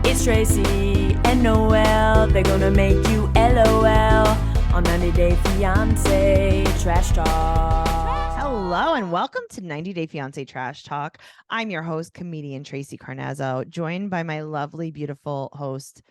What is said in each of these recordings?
It's Tracey and Noelle. They're gonna make you LOL on 90 Day Fiance Trash Talk. Hello and welcome to 90 Day Fiance Trash Talk. I'm your host, comedian Tracey Carnazzo, joined by my lovely, beautiful host,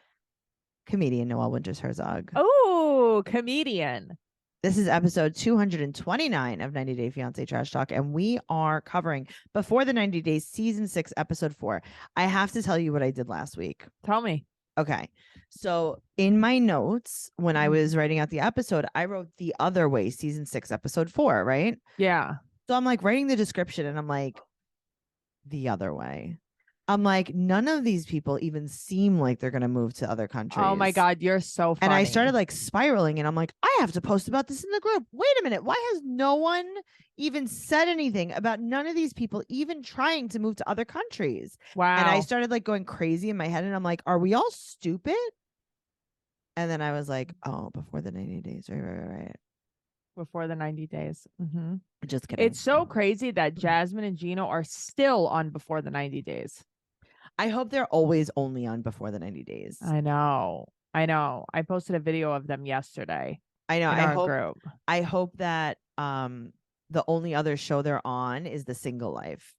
comedian Noelle Herzog. Oh, comedian. This is episode 229 of 90 Day Fiance Trash Talk, and we are covering Before the 90 Days, season 6, episode 4. I have to tell you what I did last week. Tell me. Okay. So in my notes, when I was writing out the episode, I wrote The Other Way, season 6, episode 4, right? Yeah. So I'm like writing the description and I'm like, The Other Way. I'm like, none of these people even seem like they're going to move to other countries. Oh my God, you're so funny. And I started like spiraling and I'm like, I have to post about this in the group. Wait a minute. Why has no one even said anything about none of these people even trying to move to other countries? Wow. And I started like going crazy in my head and I'm like, are we all stupid? And then I was like, oh, Before the 90 Days. Right. Before the 90 days. Mm-hmm. Just kidding. It's so crazy that Jasmine and Gino are still on Before the 90 Days. I hope they're always only on Before the 90 Days. I know. I posted a video of them yesterday. I know. In our group. I hope that the only other show they're on is The Single Life.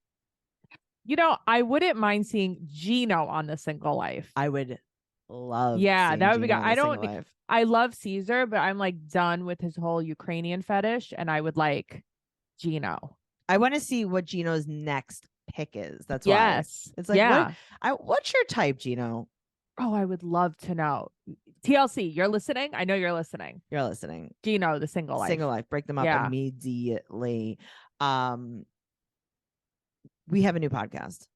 You know, I wouldn't mind seeing Gino on The Single Life. I would love. Yeah, that would be good. I don't. I love Caesar, but I'm like done with his whole Ukrainian fetish, and I would like Gino. I want to see what Gino's next pick is. That's yes. Why. It's like, yeah. What's your type, Gino? Oh, I would love to know. TLC, you're listening? I know you're listening. You're listening. Gino, The Single Life. Single Life. Break them up immediately. We have a new podcast.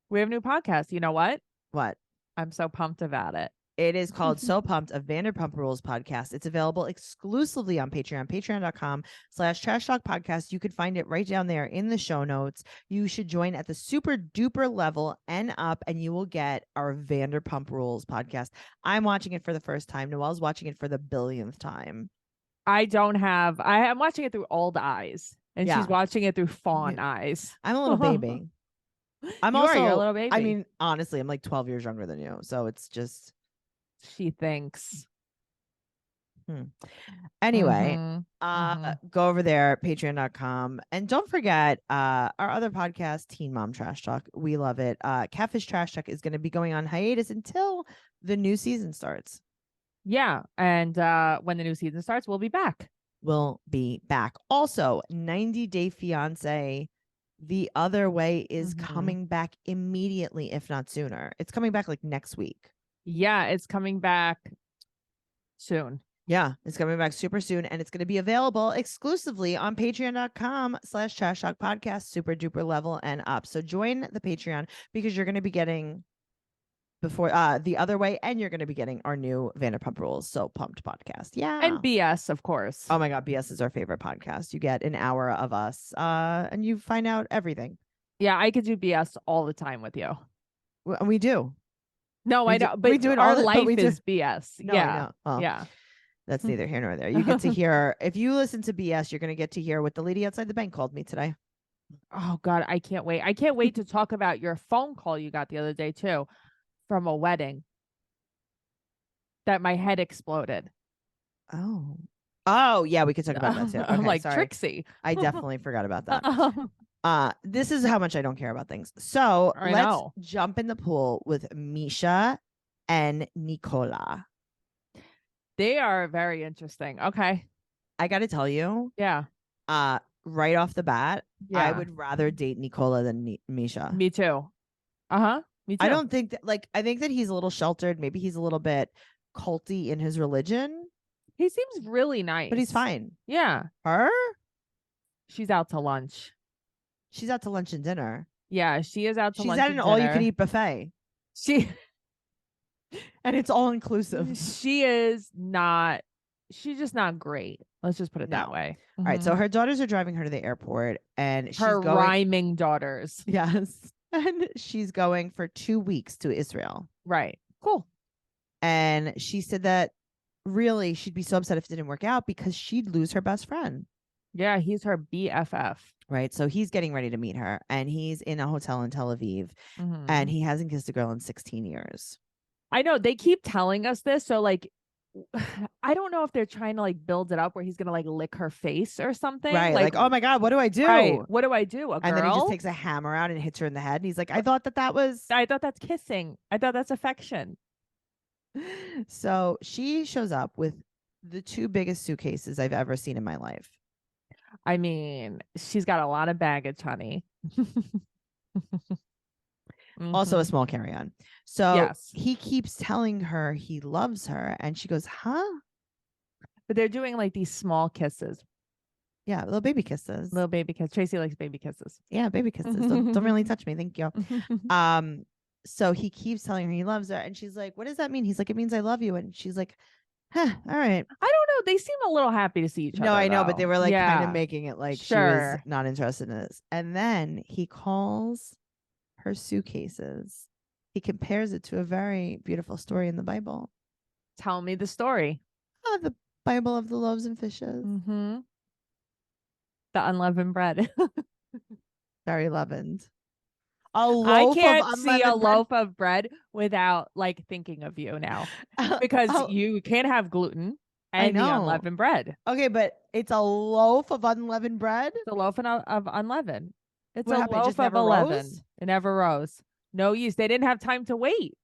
We have a new podcast. You know what? What? I'm so pumped about it. It is called So Pumped, a Vanderpump Rules podcast. It's available exclusively on Patreon, patreon.com/trash talk podcast. You could find it right down there in the show notes. You should join at the super duper level and up, and you will get our Vanderpump Rules podcast. I'm watching it for the first time. Noelle's watching it for the billionth time. I'm watching it through old eyes, and she's watching it through fawn eyes. I'm a little baby. You're a little baby. I mean, honestly, I'm like 12 years younger than you. So it's just. She thinks. Anyway, go over there, patreon.com. And don't forget our other podcast, Teen Mom Trash Talk. We love it. Catfish Trash Talk is going to be going on hiatus until the new season starts. Yeah. And when the new season starts, we'll be back. Also, 90 Day Fiance, The Other Way is coming back immediately, if not sooner. It's coming back like next week. Yeah, it's coming back soon. Yeah, it's coming back super soon. And it's going to be available exclusively on patreon.com/trash talk podcast, super duper level and up. So join the Patreon because you're going to be getting Before The Other Way, and you're going to be getting our new Vanderpump Rules So Pumped podcast. Yeah. And BS, of course. Oh my God, BS is our favorite podcast. You get an hour of us and you find out everything. Yeah, I could do BS all the time with you. We do. No, I know, but we do it. Our life is BS. No, yeah, well, yeah. That's neither here nor there. You get to hear, if you listen to BS, you're going to get to hear what the lady outside the bank called me today. Oh God, I can't wait. I can't wait to talk about your phone call you got the other day too, from a wedding. That my head exploded. Oh yeah, we could talk about that too. Okay, I'm like, sorry. Trixie. I definitely forgot about that. This is how much I don't care about things. So let's jump in the pool with Misha and Nicola. They are very interesting. Okay. I got to tell you. Yeah. Right off the bat, yeah. I would rather date Nicola than Misha. Me too. Me too. I don't think that, I think that he's a little sheltered. Maybe he's a little bit culty in his religion. He seems really nice. But he's fine. Yeah. Her? She's out to lunch. She's out to lunch and dinner. Yeah, she is out to lunch. She's at an all-you-can-eat buffet. And it's all inclusive. She's just not great. Let's just put it that way. All right. So her daughters are driving her to the airport and she's her rhyming daughters. Yes. And she's going for 2 weeks to Israel. Right. Cool. And she said that really she'd be so upset if it didn't work out because she'd lose her best friend. Yeah. He's her BFF. Right. So he's getting ready to meet her and he's in a hotel in Tel Aviv and he hasn't kissed a girl in 16 years. I know they keep telling us this. So like, I don't know if they're trying to like build it up where he's gonna like lick her face or something. Right. Like, oh my God, what do I do? Right. What do I do? A girl? And then he just takes a hammer out and hits her in the head. And he's like, I thought that was. I thought that's kissing. I thought that's affection. So she shows up with the 2 biggest suitcases I've ever seen in my life. I mean, she's got a lot of baggage, honey. Also a Mhm. small carry-on. So Yes. he keeps telling her he loves her. And she goes, huh? But they're doing like these small kisses, Yeah, little baby kisses. little baby kiss. Tracy likes baby kisses. Yeah, baby kisses. Don't really touch me. Thank you. So he keeps telling her he loves her. And she's like, what does that mean? He's like, it means I love you. And she's like, huh, all right. I don't know. They seem a little happy to see each other. No, I know, but they though. were like kind Yeah. of making it like she was Sure. not interested in this. And then he calls her suitcases. He compares it to a very beautiful story in the Bible. Tell me the story. Oh, the Bible of the loaves and fishes. Mm-hmm. The unleavened bread. Very leavened. A loaf I of can't see a unleavened bread. loaf of bread without like thinking of you now, because Oh, you can't have gluten I and the know. unleavened bread. okay, but it's a loaf of unleavened bread. It's a loaf of unleavened. It's What a happened? It loaf just of never 11. rose? It never rose. No yeast. They didn't have time to wait.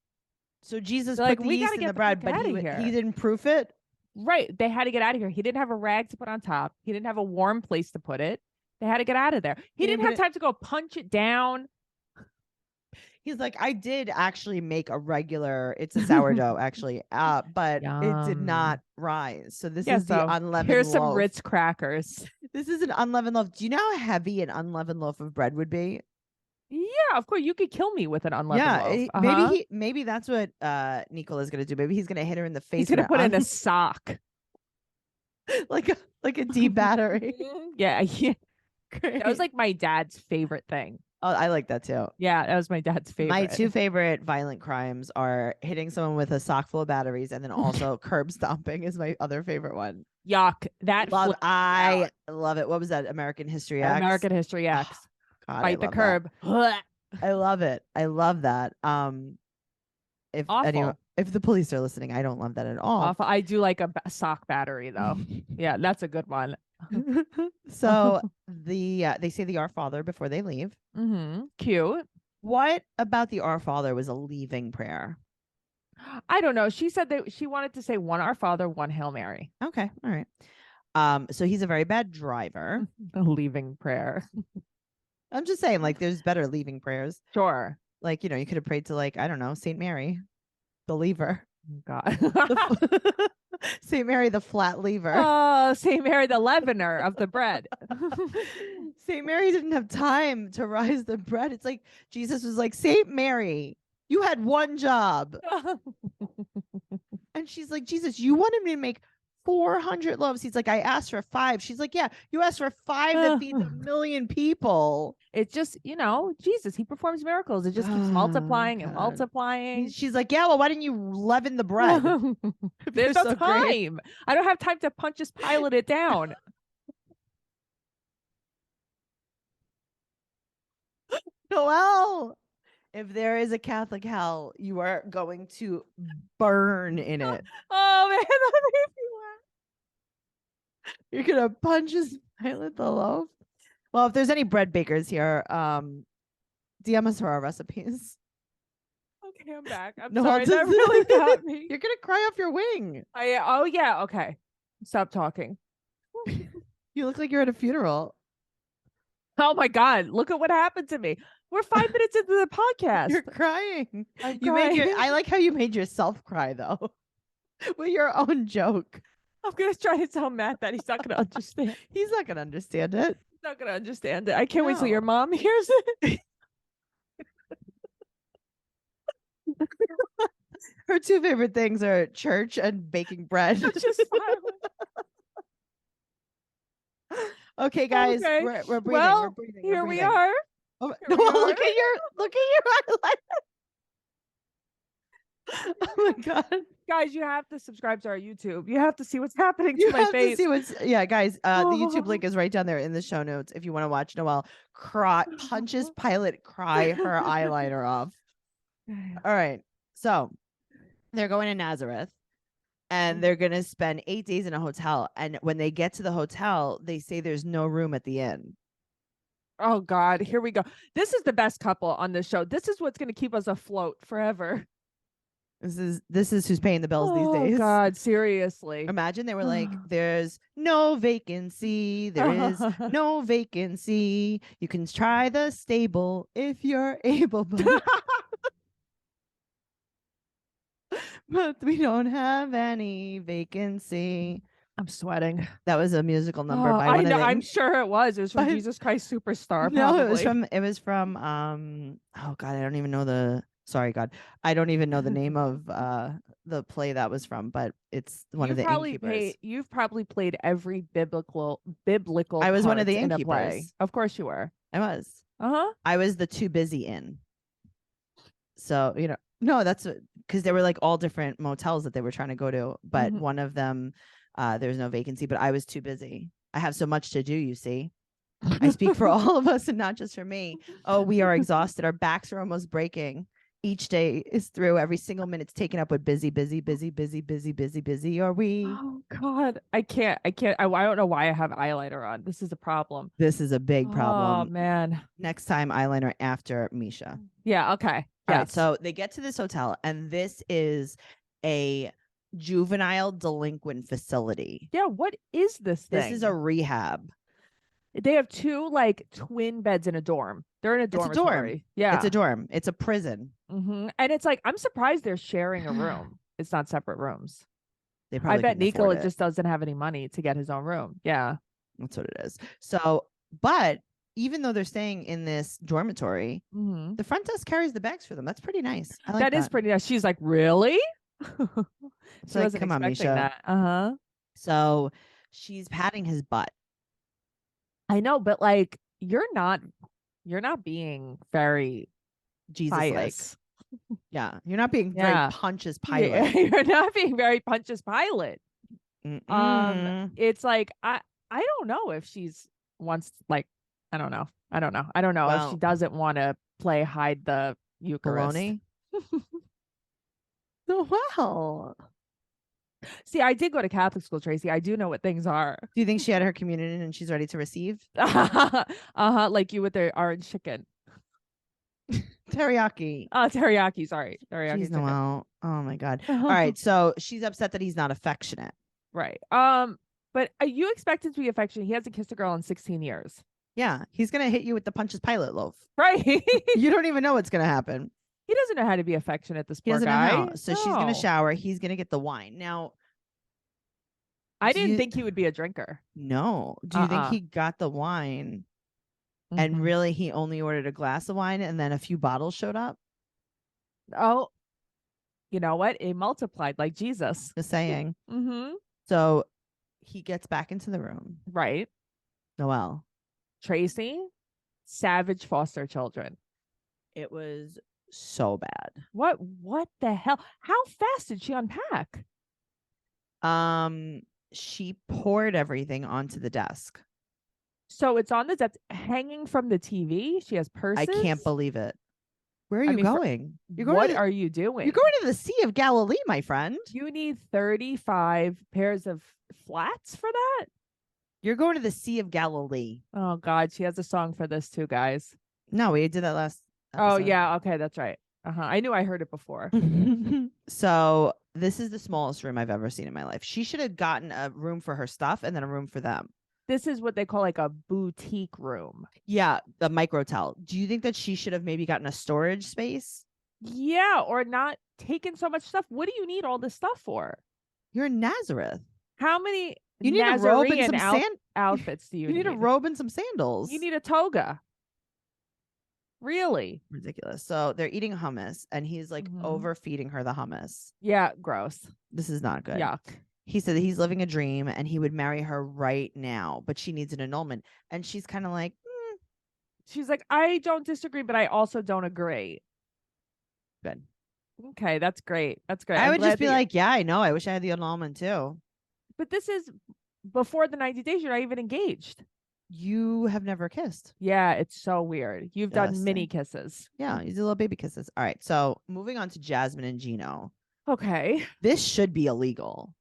So Jesus They're put like, the "We yeast gotta in get the the bread, fuck but outta he here." didn't proof it. Right. They had to get out of here. He didn't have a rag to put on top. He didn't have a warm place to put it. They had to get out of there. He didn't didn't have put time to go punch it down. He's like, I did actually make a regular. It's a sourdough actually, but it did not rise. So this is the unleavened here's some loaf. Ritz crackers. This is an unleavened loaf. Do you know how heavy an unleavened loaf of bread would be? Yeah, of course. You could kill me with an unleavened loaf. Maybe that's what Nicola is gonna do. Maybe he's gonna hit her in the face. He's gonna put in a sock. like a deep battery. Yeah. Great. That was like my dad's favorite thing. Oh, I like that too. Yeah, that was my dad's favorite. My 2 favorite violent crimes are hitting someone with a sock full of batteries, and then also curb stomping is my other favorite one. Yuck. That I love it. What was that? American History X. American History X. God, Bite the curb. I love it. I love that. If Awful. if the police are listening, I don't love that at all. Awful. I do like a sock battery though. Yeah, that's a good one. So they say the Our Father before they leave. Mm-hmm. Cute. What about the Our Father was a leaving prayer? I don't know. She said that she wanted to say one Our Father, one Hail Mary. Okay, all right. So he's a very bad driver. A leaving prayer. I'm just saying, like, there's better leaving prayers. Sure. Like, you could have prayed to, like, I don't know, Saint Mary, the lever. God. Saint Mary, the flat lever. Oh, Saint Mary, the leavener of the bread. Saint Mary didn't have time to rise the bread. It's like Jesus was like, Saint Mary, you had one job. And she's like, Jesus, you wanted me to make 400 loaves. He's like, I asked for 5. She's like, yeah, you asked for 5 that feeds 1 million people. It's just, Jesus, he performs miracles. It just keeps multiplying and God. multiplying. She's like, yeah, well, why didn't you leaven the bread? There's You're no so time. great. I don't have time to Pontius Pilate it down. Noelle, if there is a Catholic hell, you are going to burn in it. Oh man, that made me laugh. You're gonna punch his Pilate the loaf. Well, if there's any bread bakers here, DM us for our recipes. Okay, I'm back. I'm No, sorry. just- That really got me. You're gonna cry off your wing. Oh yeah. Okay. Stop talking. You look like you're at a funeral. Oh my God! Look at what happened to me. We're 5 minutes into the podcast. You're crying. I'm You made crying. I like how you made yourself cry though, with your own joke. I'm gonna try to tell Matt that he's not gonna understand. He's not gonna understand it. He's not gonna understand it. I can't wait till No. your mom hears it. Her 2 favorite things are church and baking bread. Just smiling. Okay, guys, Okay. we're breathing. Well, we're breathing. Here we're we breathing. are. Oh, Here no, we look are. at your eyeliner. Oh my God. Guys, you have to subscribe to our YouTube. You have to see what's happening You to my have face. to see what's guys, the YouTube link is right down there in the show notes if you want to watch Noelle punches Pilate cry her eyeliner off. All right. So they're going to Nazareth. And they're going to spend 8 days in a hotel. And when they get to the hotel, they say there's no room at the inn. Oh God, here we go. This is the best couple on this show. This is what's going to keep us afloat forever. This is who's paying the bills these days. Oh God, seriously. Imagine they were like, there's no vacancy. There is no vacancy. You can try the stable if you're able. But we don't have any vacancy. I'm sweating. That was a musical number by I one know. of the I'm sure it was. It was from by- Jesus Christ Superstar. No, Probably. it was from oh God, I don't even know I don't even know the name of the play that was from, but it's one of the innkeepers. You've probably played every biblical. I was one of the part in a play. innkeepers. Of course you were. I was. Uh-huh. I was the too busy inn. So, no, that's because there were like all different motels that they were trying to go to, but one of them, there's no vacancy, but I was too busy. I have so much to do, you see. I speak for all of us and not just for me. Oh, we are exhausted. Our backs are almost breaking. Each day is through. Every single minute's taken up with busy. Are we? Oh God, I can't. I don't know why I have eyeliner on. This is a problem. This is a big problem. Oh man. Next time, eyeliner after Misha. Yeah. Okay. All right, Yes. so they get to this hotel, and this is a juvenile delinquent facility. Yeah. What is this thing? This is a rehab. They have two like twin beds in a dorm. They're in a dormitory. It's a dorm. Yeah. It's a dorm. It's a prison. And it's like, I'm surprised they're sharing a room. It's not separate rooms. They probably I bet couldn't afford Nicola it. just doesn't have any money to get his own room. Yeah. That's what it is. So, but even though they're staying in this dormitory, the front desk carries the bags for them. That's pretty nice. I like that is pretty nice. She's like, really? It's like, come on, Misha. That. So she's patting his butt. I know, but like, you're not being very Jesus-like. pious. Yeah, you're not being very Pontius Pilate. Yeah, you're not being very Pontius Pilate. It's like I don't know if she's wants like I don't know if she doesn't want to hide the Eucharist. Baloney. Well, see, I did go to Catholic school, Tracy. I do know what things are. Do you think she had her communion and she's ready to receive? Like you with the orange chicken. Teriyaki. Teriyaki. Sorry, teriyaki. Jeez, Noelle. Oh my God. All right, so she's upset that he's not affectionate. Right. But you expect him to be affectionate? He hasn't kissed a girl in 16 years. Yeah, he's gonna hit you with the Pontius Pilate loaf. Right. You don't even know what's gonna happen. He doesn't know how to be affectionate. This poor He doesn't guy. know how. So she's gonna shower. He's gonna get the wine. Now, I didn't think he would be a drinker. No. Do you think he got the wine and really he only ordered a glass of wine and then a few bottles showed up? Oh, you know what? It multiplied like Jesus. Just saying. So he gets back into the room. Right. Noelle. Tracey, savage foster children. It was so bad. What the hell? How fast did she unpack? She poured everything onto the desk. So it's on the desk hanging from the TV. She has purses. I can't believe it. Where are you going? You're going what are you doing? You're going to the Sea of Galilee, my friend. You need 35 pairs of flats for that? You're going to the Sea of Galilee. Oh God, she has a song for this too, guys. No, we did that last episode. Oh yeah, okay, that's right. I knew I heard it before. So this is the smallest room I've ever seen in my life. She should have gotten a room for her stuff and then a room for them. This is what they call like a boutique room. Yeah, the microtel. Do you think that she should have maybe gotten a storage space? Yeah, or not taken so much stuff. What do you need all this stuff for? You're in Nazareth. How many you need a robe and some outfits do you need? You need a robe and some sandals. You need a toga. Really? Ridiculous. So they're eating hummus and he's like overfeeding her the hummus. Yeah, gross. This is not good. Yuck. He said that he's living a dream and he would marry her right now, but she needs an annulment. And she's kind of like, She's like, I don't disagree, but I also don't agree. Good. Okay, that's great. That's great. I would just be like, yeah, I know. I wish I had the annulment too. But this is before the 90 days. You're not even engaged. You have never kissed. Yeah, it's so weird. You've done mini kisses. Yeah, you do little baby kisses. All right. So moving on to Jasmine and Gino. Okay. This should be illegal.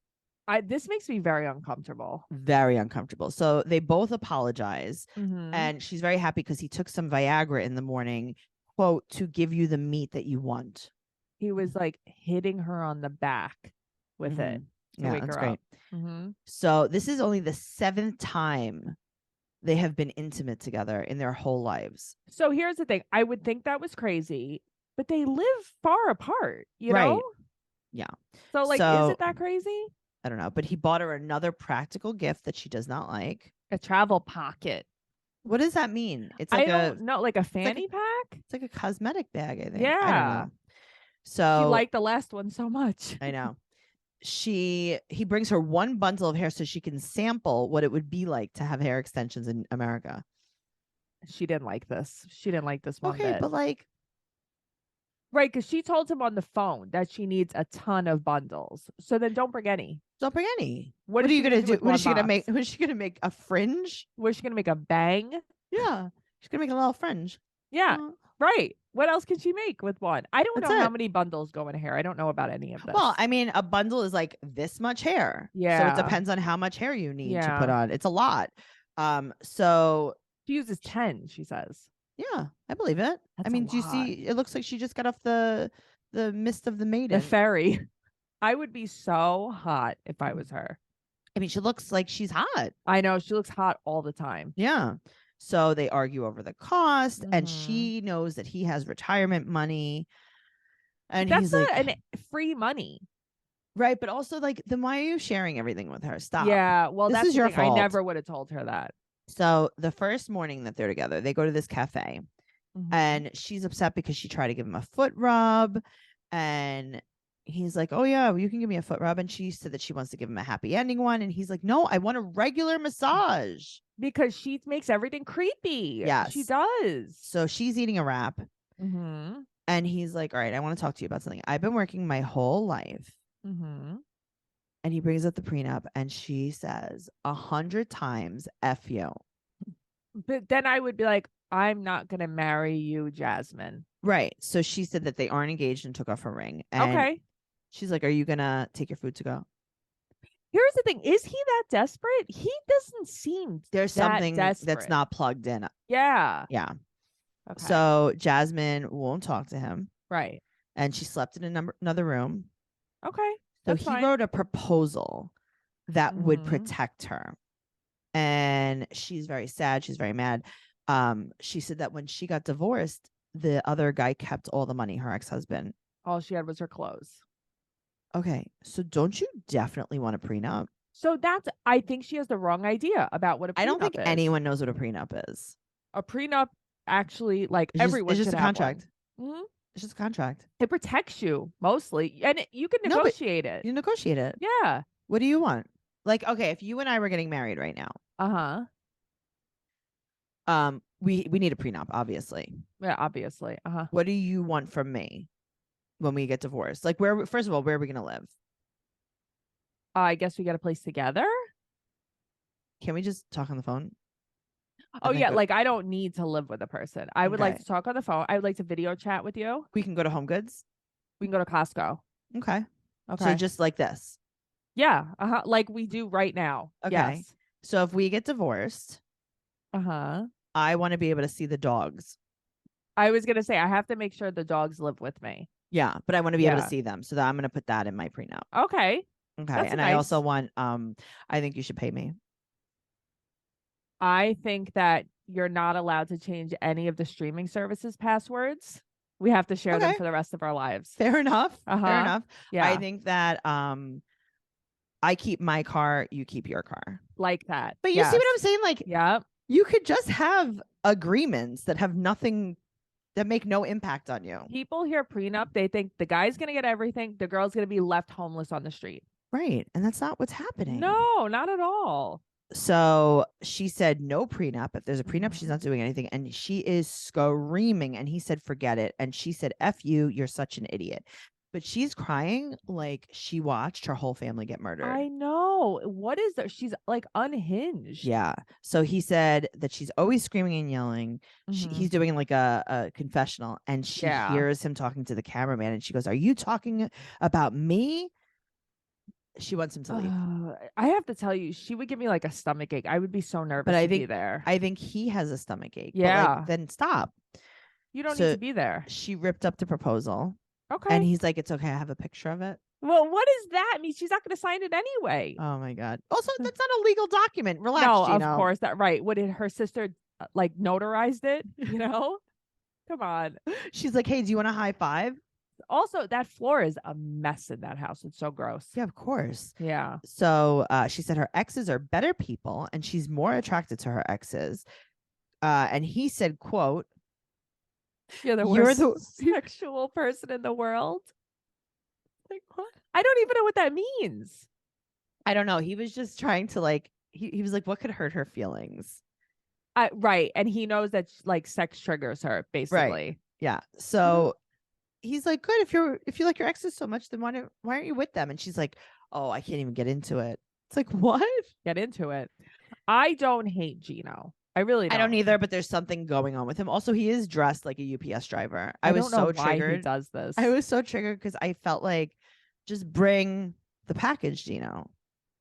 This makes me very uncomfortable. Very uncomfortable. So they both apologize. Mhm. And she's very happy because he took some Viagra in the morning, quote, to give you the meat that you want. He was like hitting her on the back with it to Yeah, wake that's her great. up. Mm-hmm. So this is only the 7th time they have been intimate together in their whole lives. So here's the thing. I would think that was crazy, but they live far apart, you Right. know? Yeah. So like, is it that crazy? I don't know. But he bought her another practical gift that she does not like. A travel pocket. What does that mean? It's I like don't know, like a fanny pack? It's like a cosmetic bag, I think. I don't Yeah. know. So She liked the last one so much. I know. He brings her one bundle of hair so she can sample what it would be like to have hair extensions in America. She didn't like this. She didn't like this one Okay, bit. but like, right, because she told him on the phone that she needs a ton of bundles. So then don't bring any. don't bring any. What What is are she you gonna gonna do do? with What one is she gonna box? make? What is she gonna make? A fringe? Was she gonna make a bang? Yeah, she's gonna make a little fringe. Yeah, Uh, right. What else can she make with one? I don't That's know how it. many bundles go in hair. I don't know about any of this. Well, I mean, a bundle is like this much hair. So Yeah. it depends on how much hair you need to put Yeah. on. It's a lot. So she uses 10, she says. yeah, I believe it. That's I a mean, do you lot. see? It looks like she just got off the mist of the maiden. The ferry. I would be so hot if I was her. I mean, she looks like she's hot. I know. She looks hot all the time. Yeah. So they argue over the cost, and Mhm. she knows that he has retirement money. And That's he's like, an free money. right, but also like, then why are you sharing everything with her? Stop. Yeah. Well, This that's is the your thing. fault. I never would have told her that. So the first morning that they're together, they go to this cafe, Mhm. and she's upset because she tried to give him a foot rub, and he's like, oh yeah, well, you can give me a foot rub. And she said that she wants to give him a happy ending one, and he's like, no, I want a regular massage. Because she makes everything creepy. Yes. She does. So she's eating a wrap, Mm-hmm. and he's like, all right, I want to talk to you about something. I've been working my whole life. Mm-hmm. And he brings up the prenup, and she says 100 times F you. But then I would be like, I'm not going to marry you, Jasmine. Right. So she said that they aren't engaged and took off her ring. And Okay. she's like, are you going to take your food to go? Here's the thing. Is he that desperate? He doesn't seem There's that something that's desperate. not plugged in. Yeah. Yeah. Okay. So Jasmine won't talk to him, right. and she slept in another room. Okay. So That's he fine. wrote a proposal that would Mhm. protect her. And she's very sad. She's very mad. She said that when she got divorced, the other guy kept all the money, her ex-husband. All she had was her clothes. Okay. So don't you definitely want a prenup? So I think she has the wrong idea about what a prenup I don't think is. anyone knows what a prenup is. A prenup actually, like, It's just, everyone it's just should a have contract. one. Mhm. It's just a contract. It protects you mostly, and you can No, but negotiate it. You negotiate it. Yeah. What do you want? Like, okay, if you and I were getting married right now, we need a prenup, obviously. Yeah, obviously. What do you want from me when we get divorced? Like, first of all, where are we gonna live? I guess we got a place together. Can we just talk on the phone? Oh then yeah, go- like I don't need to live with a person. I would like Okay. to talk on the phone. I would like to video chat with you. We can go to Home Goods. We can go to Costco. Okay. Okay. So just like this. Yeah. Like we do right now. Okay. Yes. So if we get divorced, I I want to be able to see the dogs. was gonna say I have to make sure the dogs live with me. Yeah, but I want to be able Yeah. to see them, so that I'm gonna put that in my prenup. Okay. Okay. That's And I also nice. want I think you should pay me. I think that you're not allowed to change any of the streaming services passwords. We have to share them Okay. for the rest of our lives. Fair enough. Fair enough. Yeah. I think that I keep my car, you keep your car. like that. But you see what I'm saying? Like, Yeah. you could just have agreements that have nothing, that make no impact on you. People hear prenup, they think the guy's gonna get everything, the girl's gonna be left homeless on the street. Right. And that's not what's happening. No, not at all. So she said no prenup. If there's a prenup, she's Mhm. not doing anything. And she is screaming. And he said, forget it. And she said, F you, you're such an idiot. but she's crying like she watched her whole family get murdered. I know. What is that? She's like unhinged. Yeah. So he said that she's always screaming and yelling. Mhm. He's doing like a confessional, and she Yeah. hears him talking to the cameraman, and she goes, "Are you talking about me?" She wants him to leave. I have to tell you, she would give me like a stomach ache. I would be so nervous But I to be think there. I think he has a stomach ache. But Yeah. like, then stop. You don't So- need to be there. She ripped up the proposal, Okay. and he's like, "It's okay. I have a picture of it." Well, what does that mean? She's not going to sign it anyway. Oh my god. Also, that's not a legal document. Relax, No, Gino. of course that right. What did her sister like notarized it? You know? Come on. She's like, "Hey, do you want a high five?" Also, that floor is a mess in that house. It's so gross. Yeah, of course. Yeah. So she said her exes are better people and she's more attracted to her exes. And he said, quote, You're the You're worst the- sexual person in the world. Like what? I don't even know what that means. I don't know. He was just trying to like, he was like, what could hurt her feelings? Right. And he knows that like sex triggers her, basically. Yeah. So he's like, good. If you like your exes so much, then why aren't you with them? And she's like, oh, I can't even get into it. It's like, what? Get into it. I don't hate Gino. I really don't. I don't either, but there's something going on with him. Also, he is dressed like a UPS driver. I was don't know so why triggered. he does this. I was so triggered because I felt like just bring the package, Gino.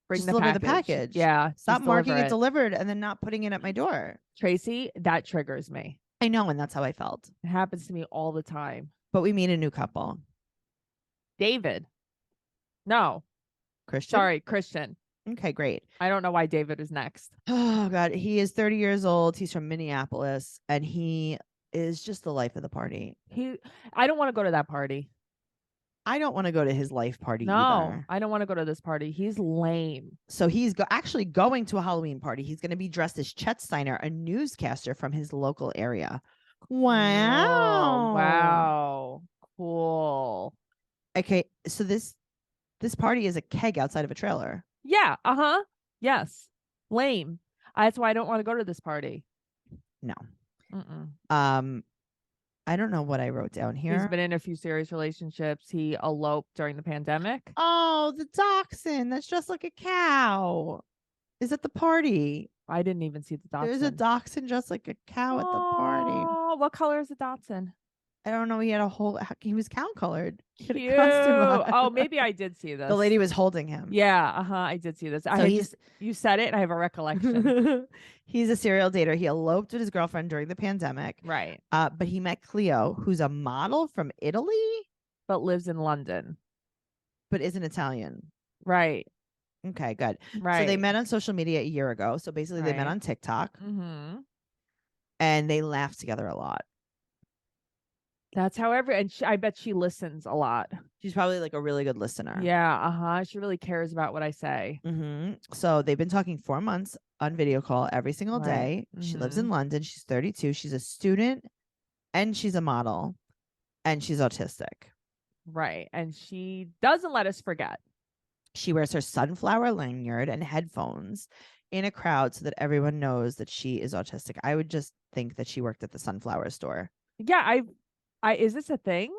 Bring just the deliver package. the package. Yeah. Stop just marking deliver it delivered and then not putting it at my door. Tracey, that triggers me. I know, and that's how I felt. It happens to me all the time. But we meet a new couple. David. No. Christian. Sorry, Christian. Okay, great. I don't know why David is next. Oh God, he is 30 years old. He's from Minneapolis, and he is just the life of the party. I don't want to go to that party. I don't want to go to his life party No, either. I don't want to go to this party. He's lame. So he's actually going to a Halloween party. He's going to be dressed as Chet Steiner, a newscaster from his local area. Wow. Oh, wow. Cool. Okay, so this party is a keg outside of a trailer. Yeah. Uh-huh. Yes. Lame. That's why I don't want to go to this party. No. Mm-mm. I don't know what I wrote down here. He's been in a few serious relationships. He eloped during the pandemic. Oh, the dachshund that's dressed like a cow is at the party. I didn't even see the dachshund. There's a dachshund dressed like a cow at the party. Oh, what color is the dachshund? I don't know. He was cow colored. Cute. Oh, maybe I did see this. The lady was holding him. Yeah, I did see this. You said it and I have a recollection. He's a serial dater. He eloped with his girlfriend during the pandemic. Right. But he met Cleo, who's a model from Italy, But lives in London. but isn't Italian. Right. Okay, good. Right. So they met on social media a year ago. So basically they met Right. on TikTok Mm-hmm. and they laughed together a lot. That's however, and I bet she listens a lot. She's probably like a really good listener. Yeah, She really cares about what I say. So they've been talking 4 months on video call every single day. Right. She lives in London. She's 32. She's a student and she's a model and she's autistic. Right. And she doesn't let us forget. She wears her sunflower lanyard and headphones in a crowd so that everyone knows that she is autistic. I would just think that she worked at the sunflower store. Yeah, is this a thing?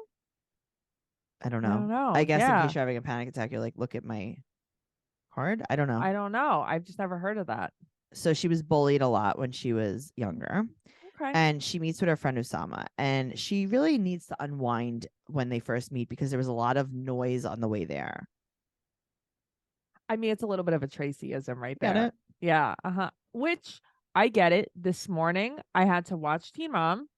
I don't know. I don't know. I guess Yeah. in case you're having a panic attack, you're like, look at my card. I don't know. I don't know. I've just never heard of that. So she was bullied a lot when she was younger. Okay. And she meets with her friend Usama. And she really needs to unwind when they first meet because there was a lot of noise on the way there. I mean, it's a little bit of a Tracyism right there. Get it? Yeah. Which I get it. This morning, I had to watch Teen Mom.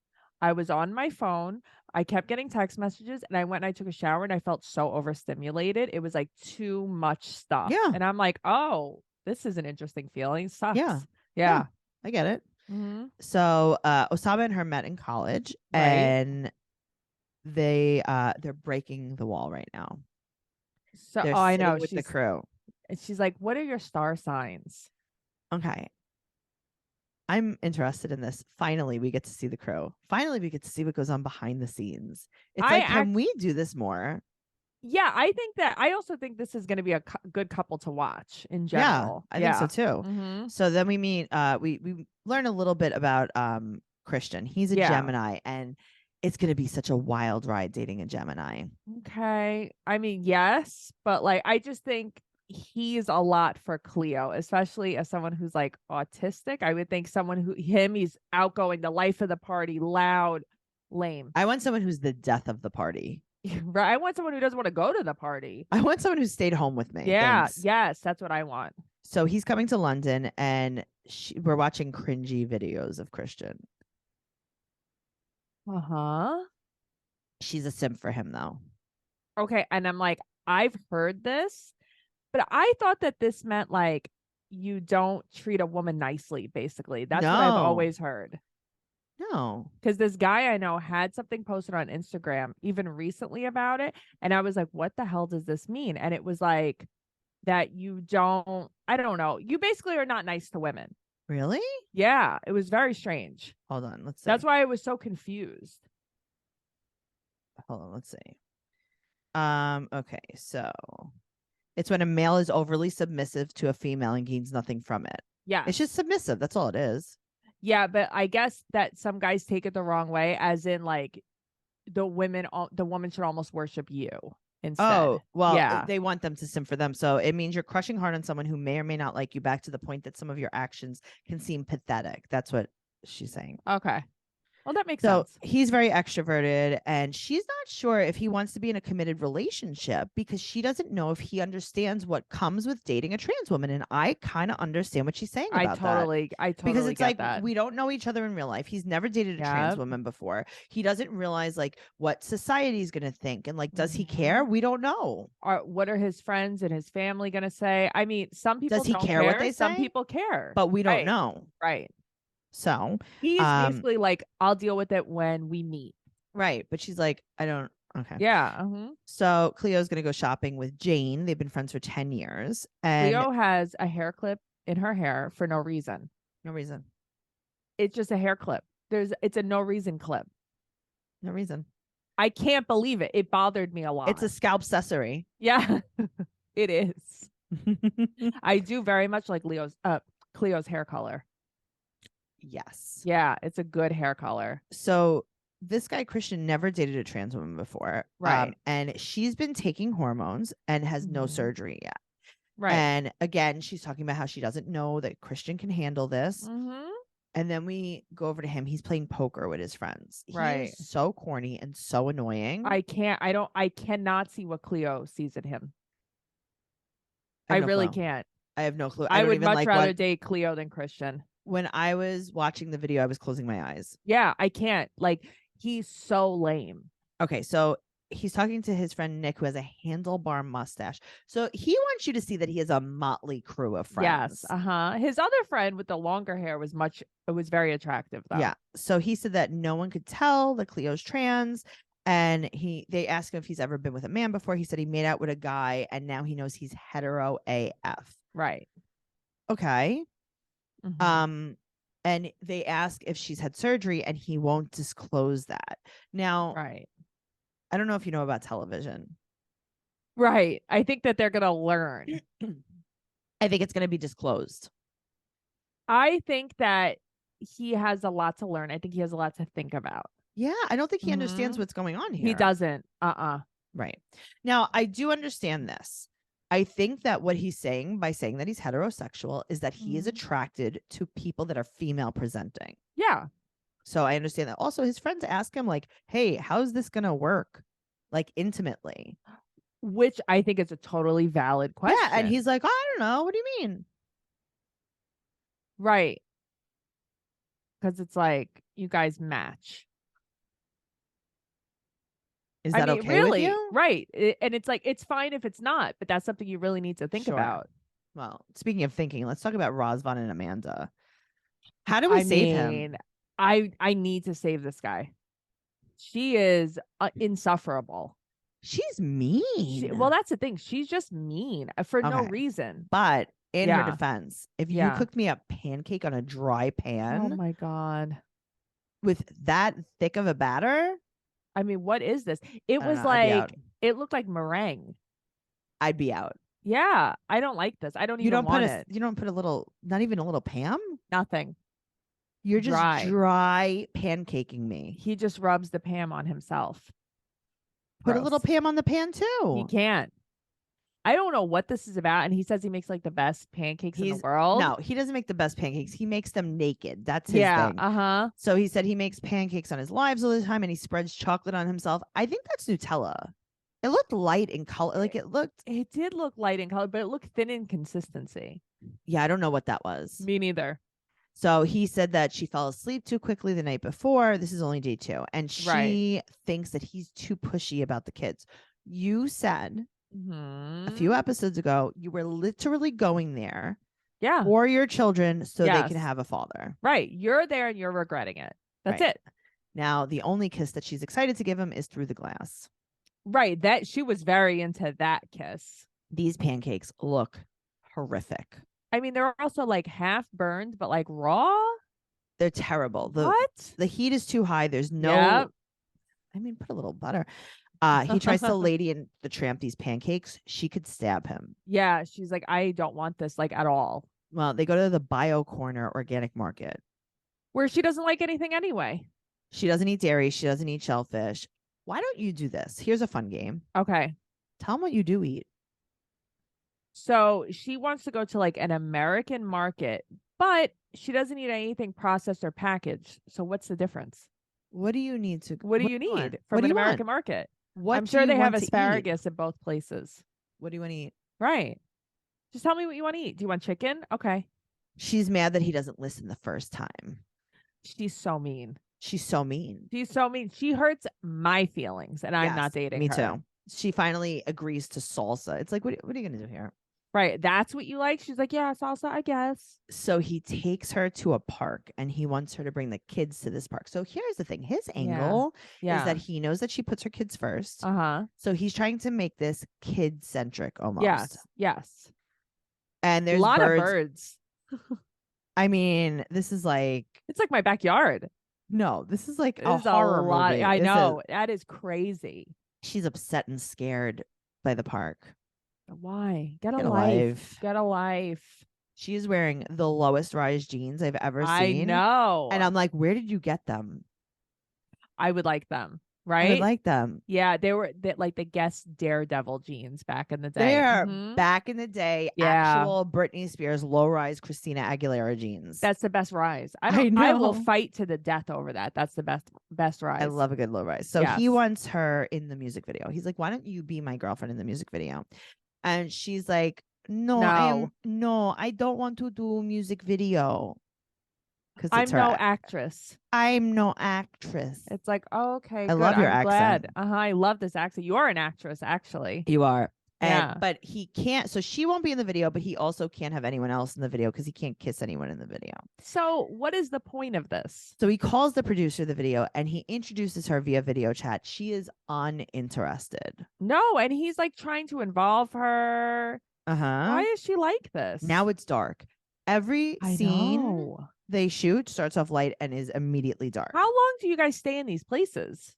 I was on my phone. I kept getting text messages and I went and I took a shower and I felt so overstimulated. It was like too much stuff. Yeah. And I'm like, oh, this is an interesting feeling. Sucks. Yeah. Yeah. I get it. Mm-hmm. So Osama and her met in college, Right. and they're breaking the wall right now. So They're I know sitting with the crew. And she's like, what are your star signs? Okay. I'm interested in this. Finally, we get to see the crew. Finally, we get to see what goes on behind the scenes. It's like, can we do this more? Yeah, I also think this is going to be a good couple to watch in general. I think so too. Mm-hmm. So then we meet, we learn a little bit about Christian. He's a Yeah. Gemini, and It's going to be such a wild ride dating a Gemini. Okay. I mean, yes, but like I just think he's a lot for Cleo, especially as someone who's like autistic. I would think he's outgoing, the life of the party, loud, lame. I want someone who's the death of the party. Right. I want someone who doesn't want to go to the party. I want someone who stayed home with me. Yeah. Thanks. Yes, that's what I want. So he's coming to London and we're watching cringy videos of Christian. Uh-huh. She's a simp for him though. Okay. And I'm like, I've heard this, but I thought that this meant like you don't treat a woman nicely, basically. That's what I've No. always heard. No. Because this guy I know had something posted on Instagram even recently about it. And I was like, what the hell does this mean? And it was like that I don't know. You basically are not nice to women. Really? Yeah. It was very strange. Hold on. Let's see. That's why I was so confused. Hold on. Let's see. Okay. So it's when a male is overly submissive to a female and gains nothing from it. Yeah. It's just submissive. That's all it is. Yeah. But I guess that some guys take it the wrong way, as in like the woman should almost worship you instead. Oh, well, yeah. they want them to simp for them. So it means you're crushing hard on someone who may or may not like you, back to the point that some of your actions can seem pathetic. That's what she's saying. Okay. Well, that makes So sense. he's very extroverted and she's not sure if he wants to be in a committed relationship because she doesn't know if he understands what comes with dating a trans woman. And I kind of understand what she's saying about that. I totally Because it's get like that. we don't know each other in real life. He's never dated a trans woman before. He doesn't realize like what society's gonna think and like does he care? We don't know. What are his friends and his family gonna say? I mean, some people Does he don't care what they Some say? people care, But we don't Right. know. Right. So He's basically like, I'll deal with it when we meet. right. But she's like, I don't. Okay. Yeah. Uh-huh. So Cleo's gonna go shopping with Jane. They've been friends for 10 years. And Cleo has a hair clip in her hair for no reason. no reason. It's just a hair clip. It's a no reason clip. No reason. I can't believe it. It bothered me a lot. It's a scalp accessory. Yeah, it is. I do very much like Cleo's hair color. Yes. Yeah, it's a good hair color. So this guy Christian never dated a trans woman before. Right. And she's been taking hormones and has no Mhm. surgery yet. Right. And again, she's talking about how she doesn't know that Christian can handle this. Mm-hmm. And then we go over to him. He's playing poker with his friends. He Right. is so corny and so annoying. I cannot see what Cleo sees in him. I I have no really clue. can't. I have no clue. I don't would even much like rather date Cleo than Christian. when I was watching the video, I was closing my eyes. Yeah, I can't. Like, he's so lame. Okay, so he's talking to his friend Nick, who has a handlebar mustache. So he wants you to see that he has a motley crew of friends. Yes. Uh-huh. His other friend with the longer hair was very attractive though. Yeah. So he said that no one could tell that Cleo's trans. And they asked him if he's ever been with a man before. He said he made out with a guy and now he knows he's hetero AF. Right. Okay. Mhm. And they ask if she's had surgery and he won't disclose that. Now, Right. I don't know if you know about television. Right. I think that they're going to learn. I think it's going to be disclosed. I think that he has a lot to learn. I think he has a lot to think about. Yeah, I don't think he understands Mhm. what's going on here. He doesn't. Right. Now, I do understand this. I think that what he's saying by saying that he's heterosexual is that he is Mhm. attracted to people that are female presenting. Yeah. So I understand that. Also, his friends ask him like, hey, how's this going to work? Like intimately. Which I think is a totally valid question. Yeah. And he's like, I don't know. What do you mean? right. Because it's like you guys match. Is that okay really? with you? Right. And it's like, it's fine if it's not, but that's something you really need to think Sure. about. Well, speaking of thinking, let's talk about Razvan and Amanda. How do we save him? I need to save this guy. She is insufferable. She's mean. Well, that's the thing. She's just mean for no Okay. reason. But in her Yeah. defense, if you Yeah. cooked me a pancake on a dry pan Oh my God. with that thick of a batter, I mean, what is this? It I don't was know, I'd be like, out. it looked like meringue. I'd be out. Yeah. I don't like this. I don't You even don't want put it. you don't put a little, not even a little Pam? Nothing. You're just Dry. dry pancaking me. He just rubs the Pam on himself. Put a little Gross. Pam on the pan too. He can't. I don't know what this is about. And he says he makes like the best pancakes in the world. No, he doesn't make the best pancakes. He makes them naked. That's his Yeah. thing. Uh-huh. So he said he makes pancakes on his lives all the time and he spreads chocolate on himself. I think that's Nutella. It looked light in color. Like It did look light in color, but it looked thin in consistency. yeah, I don't know what that was. Me neither. So he said that she fell asleep too quickly the night before. This is only day 2. And she thinks that he's too pushy about the kids. You said a few episodes ago, you were literally going there for your children so they can have a father. Right. You're there and you're regretting it. That's it. Now, the only kiss that she's excited to give him is through the glass. Right. That she was very into that kiss. These pancakes look horrific. I mean, they're also like half burned, but like raw. They're terrible. What? The heat is too high. There's no, I mean, put a little butter. He tries to Lady and the Tramp these pancakes. She could stab him. Yeah. She's like, I don't want this like at all. Well, they go to the Bio Corner organic market. Where she doesn't like anything anyway. She doesn't eat dairy. She doesn't eat shellfish. Why don't you do this? Here's a fun game. Okay. Tell them what you do eat. So she wants to go to like an American market, but she doesn't eat anything processed or packaged. So what's the difference? What do you need to? What do you need from an American market? I'm sure they have asparagus at both places. What do you want to eat? Right. Just tell me what you want to eat. Do you want chicken? Okay. She's mad that he doesn't listen the first time. She's so mean. She's so mean. She's so mean. She hurts my feelings, and I'm not dating me her. too. She finally agrees to salsa. It's like, what are you going to do here? Right. That's what you like? She's like, yeah, salsa, I guess. So he takes her to a park and he wants her to bring the kids to this park. So here's the thing. His angle is that he knows that she puts her kids first. Uh-huh. So he's trying to make this kid-centric almost. Yes. Yes. And there's a lot of birds. I mean, this is like... It's like my backyard. No, this is like a horror movie. I know. That is crazy. She's upset and scared by the park. Why? Get a life. Get a life. She is wearing the lowest rise jeans I've ever seen. I know. And I'm like, where did you get them? I would like them. Right? I would like them. Yeah, they were like the Guess Daredevil jeans back in the day. They're back in the day. Actual Britney Spears low rise Christina Aguilera jeans. That's the best rise. I know. I will fight to the death over that. That's the best rise. I love a good low rise. So he wants her in the music video. He's like, why don't you be my girlfriend in the music video? And she's like, no, I don't want to do music video. Because I'm no actress. I'm no actress. It's like, oh, okay. I love your accent. accent. I love this accent. You are an actress, actually. You are. Yeah. But he can't. So she won't be in the video, but he also can't have anyone else in the video because he can't kiss anyone in the video. So what is the point of this? So he calls the producer of the video and he introduces her via video chat. She is uninterested. No. And he's like trying to involve her. Why is she like this? Now it's dark. Every scene they shoot starts off light and is immediately dark. How long do you guys stay in these places?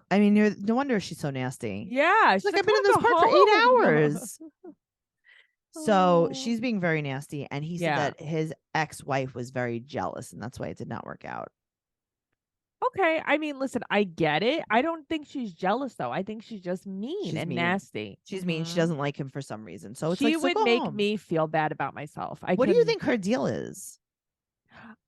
I mean, no wonder she's so nasty. Yeah. She's like, I've been in this park for 8 hours. So she's being very nasty. And he said that his ex-wife was very jealous and that's why it did not work out. Okay. I mean, listen, I get it. I don't think she's jealous, though. I think she's just mean and nasty. She's mean. She doesn't like him for some reason. So it's she like, would make me feel bad about myself. What do you think her deal is?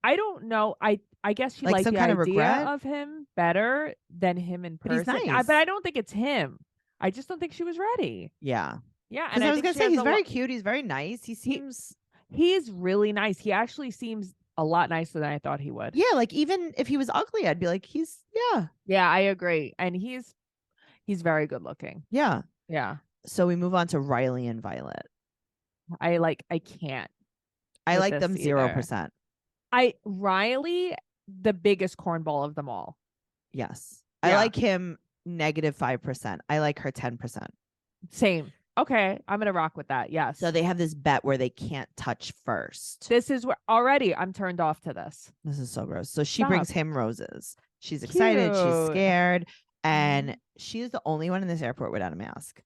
I don't know. I guess she likes the idea of him better than him in person. But he's nice. But I don't think it's him. I just don't think she was ready. Yeah. Yeah. And I was going to say, he's very cute. He's very nice. He is really nice. He actually seems a lot nicer than I thought he would. Yeah. Like even if he was ugly, I'd be like, Yeah, I agree. And he's very good looking. Yeah. Yeah. So we move on to Riley and Violet. I can't. I like them 0%. Riley, the biggest cornball of them all. Yes. I like him -5%. I like her 10%. Same. Okay. I'm going to rock with that. Yes. So they have this bet where they can't touch first. This is where already I'm turned off to this. This is so gross. So she brings him roses. She's excited. She's scared. And she is the only one in this airport without a mask.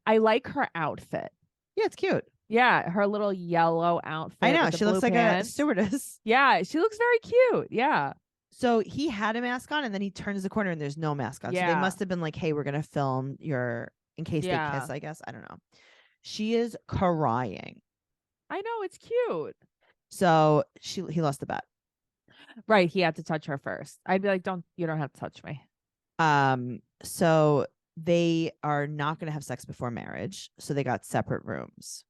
I like her outfit. Yeah, it's cute. Yeah, her little yellow outfit. I know. with the She looks blue like pants. a stewardess. Yeah, she looks very cute. Yeah. So he had a mask on, and then he turns the corner and there's no mask on. So they Yeah. must have been like, hey, we're going to film in case they kiss, I guess. I don't know. She is crying. I know, it's cute. So he lost the bet. Right. He had to touch her first. I'd be like, you don't have to touch me. So they are not going to have sex before marriage. So they got separate rooms.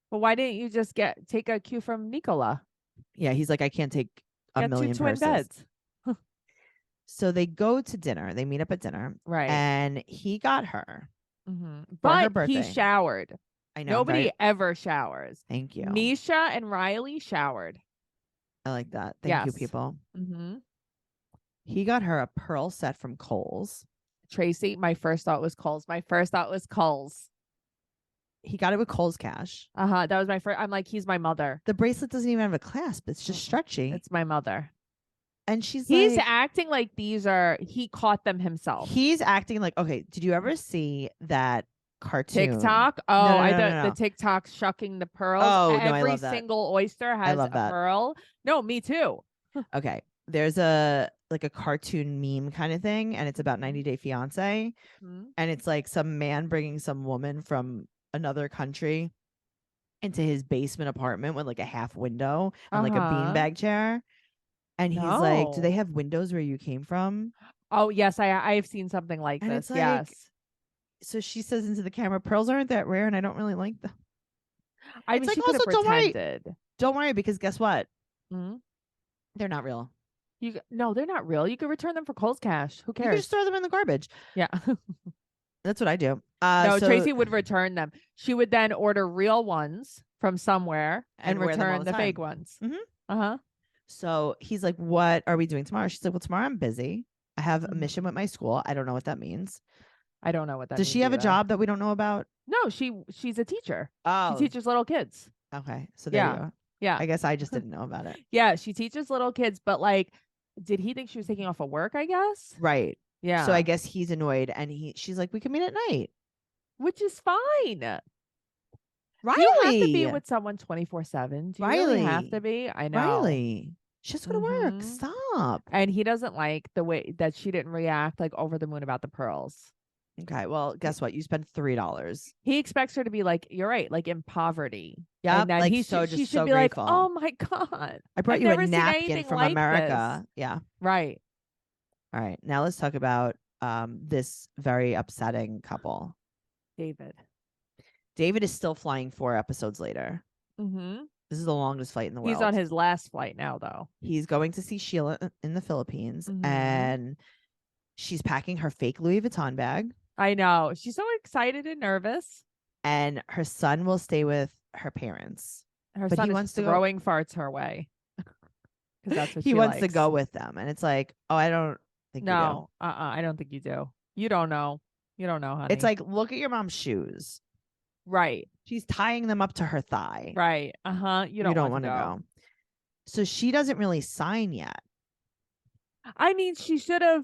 Well, why didn't you just take a cue from Nicola? Yeah. He's like, I can't take a Get million two twin purses. beds. So they go to dinner. They meet up at dinner. Right. And he got her. Mm-hmm. For her But birthday. he showered. I know. Nobody ever showers. Thank you. Misha and Riley showered. I like that. Thank you, Yes. people. Mm-hmm. He got her a pearl set from Kohls. Tracey, my first thought was Kohls. He got it with Kohls cash. That was my first. I'm like, he's my mother. The bracelet doesn't even have a clasp. It's just stretchy. It's my mother. And he's like, acting like he caught them himself. He's acting like, okay, did you ever see that cartoon? TikTok? Oh, no. The TikTok shucking the pearls. Oh, Every no, I love that. single oyster has a pearl. No, me too. Okay. There's a cartoon meme kind of thing, and it's about 90 Day Fiance. Mm-hmm. And it's like some man bringing some woman from another country into his basement apartment with like a half window and like a beanbag chair. And he's like, do they have windows where you came from? Oh, yes. I have seen something like and this. It's like, yes. So she says into the camera, pearls aren't that rare and I don't really like them. I mean, she could have pretended. Don't worry, because guess what? Mm-hmm. They're not real. No, they're not real. You could return them for Kohls cash. Who cares? You can just throw them in the garbage. Yeah. That's what I do. No, Tracey would return them. She would then order real ones from somewhere and return the fake ones. Mm-hmm. So he's like, what are we doing tomorrow? She's like, well, tomorrow I'm busy. I have a mission with my school. I don't know what that means. I don't know what that means. Does she have a job that we don't know about? No, she's a teacher. Oh. She teaches little kids. Okay. So there you go. Yeah. I guess I just didn't know about it. Yeah, she teaches little kids, but like, did he think she was taking off of work, I guess? Right. Yeah. So I guess he's annoyed and she's like, we can meet at night. Which is fine. Riley. You have to be with someone 24/7. Do you really have to be? I know. Riley. She's going to work. Stop. And he doesn't like the way that she didn't react like over the moon about the pearls. Okay. Well, guess what? You spent $3. He expects her to be like, you're right, like in poverty. Yeah. Like she should be grateful. like, oh my God. I brought you a napkin from America. This. Yeah. Right. All right. Now let's talk about this very upsetting couple. David is still flying 4 episodes later. Mm-hmm. This is the longest flight in the world. He's on his last flight now, though. He's going to see Sheila in the Philippines, and she's packing her fake Louis Vuitton bag. I know. She's so excited and nervous. And her son will stay with her parents. Her son is throwing farts her way. Because that's what he wants likes. to go with them. And it's like, oh, I don't think you do. I don't think you do. You don't know. You don't know, honey. It's like, look at your mom's shoes. Right. She's tying them up to her thigh. Right. You don't want to go. So she doesn't really sign yet. I mean, she should have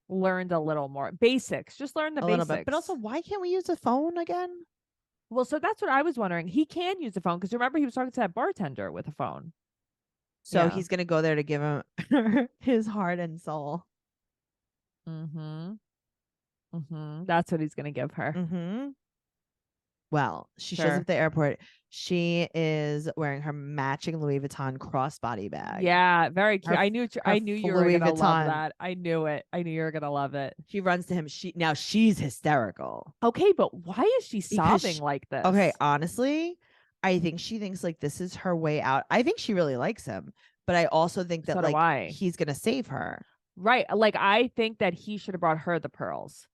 learned a little more. Basics. Just learn the basics. Little bit. But also, why can't we use a phone again? Well, so that's what I was wondering. He can use the phone because remember he was talking to that bartender with a phone. So he's going to go there to give him his heart and soul. That's what he's going to give her. Well, she shows up at the airport. She is wearing her matching Louis Vuitton crossbody bag. Yeah, very cute. I knew you were going to love that. I knew it. I knew you were going to love it. She runs to him. She's hysterical. Okay, but why is she sobbing like this? Okay, honestly, I think she thinks like this is her way out. I think she really likes him, but I also think that he's going to save her. Right. Like I think that he should have brought her the pearls.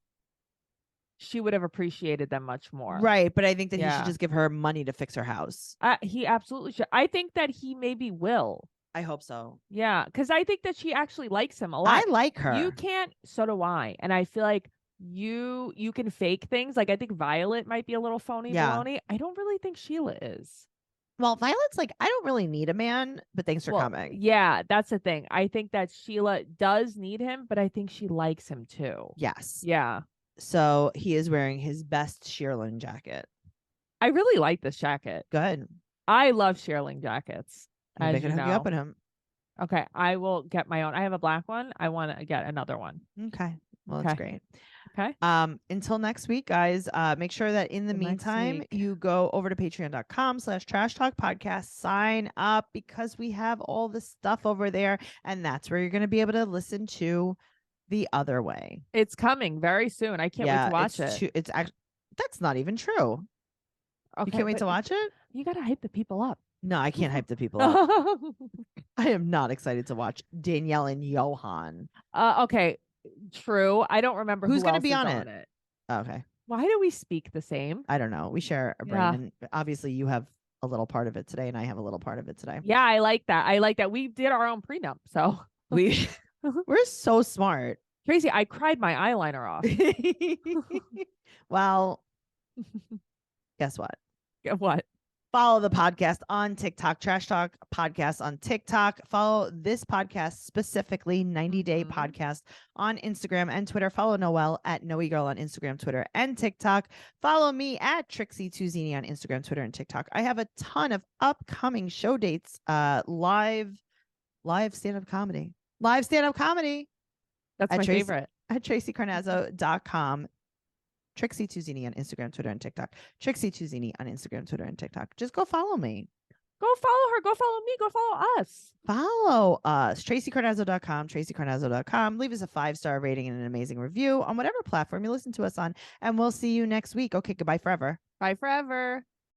She would have appreciated them much more. Right. But I think that he should just give her money to fix her house. He absolutely should. I think that he maybe will. I hope so. Yeah. Because I think that she actually likes him a lot. I like her. You can't. So do I. And I feel like you can fake things. Like I think Violet might be a little phony baloney. I don't really think Sheila is. Well, Violet's like, I don't really need a man, but thanks for coming. Yeah, that's the thing. I think that Sheila does need him, but I think she likes him too. Yes. Yeah. So he is wearing his best shearling jacket. I really like this jacket. Good. I love shearling jackets. Maybe I As can you hook you up know. with him. Okay, I will get my own. I have a black one. I want to get another one. Okay. Well, that's great. Okay. Until next week, guys, make sure that in the Till next meantime, week. you go over to patreon.com/trash talk podcast, sign up because we have all the stuff over there. And that's where you're going to be able to listen to The Other Way. It's coming very soon. I can't wait to watch it. It's actually, that's not even true. Okay, You can't wait but to watch it? You got to hype the people up. No, I can't hype the people up. I am not excited to watch Danielle and Johan. Okay, true. I don't remember Who's who going to else be is on it. Okay. Why do we speak the same? I don't know. We share a brain, Yeah. and obviously you have a little part of it today, and I have a little part of it today. Yeah, I like that. I like that. We did our own prenup. So We're so smart. Tracey, I cried my eyeliner off. Well, guess what? What? Follow the podcast on TikTok, Trash Talk Podcast on TikTok. Follow this podcast specifically, 90 Day Podcast on Instagram and Twitter. Follow Noelle at Noe Girl on Instagram, Twitter, and TikTok. Follow me at Trixie Tuzini on Instagram, Twitter, and TikTok. I have a ton of upcoming show dates, live stand-up comedy. Live stand-up comedy. That's my favorite. At TraceyCarnazzo.com. Trixie Tuzini on Instagram, Twitter, and TikTok. Trixie Tuzini on Instagram, Twitter, and TikTok. Just go follow me. Go follow her. Go follow me. Go follow us. Follow us. TraceyCarnazzo.com. TraceyCarnazzo.com. Leave us a 5-star rating and an amazing review on whatever platform you listen to us on. And we'll see you next week. Okay, goodbye forever. Bye forever.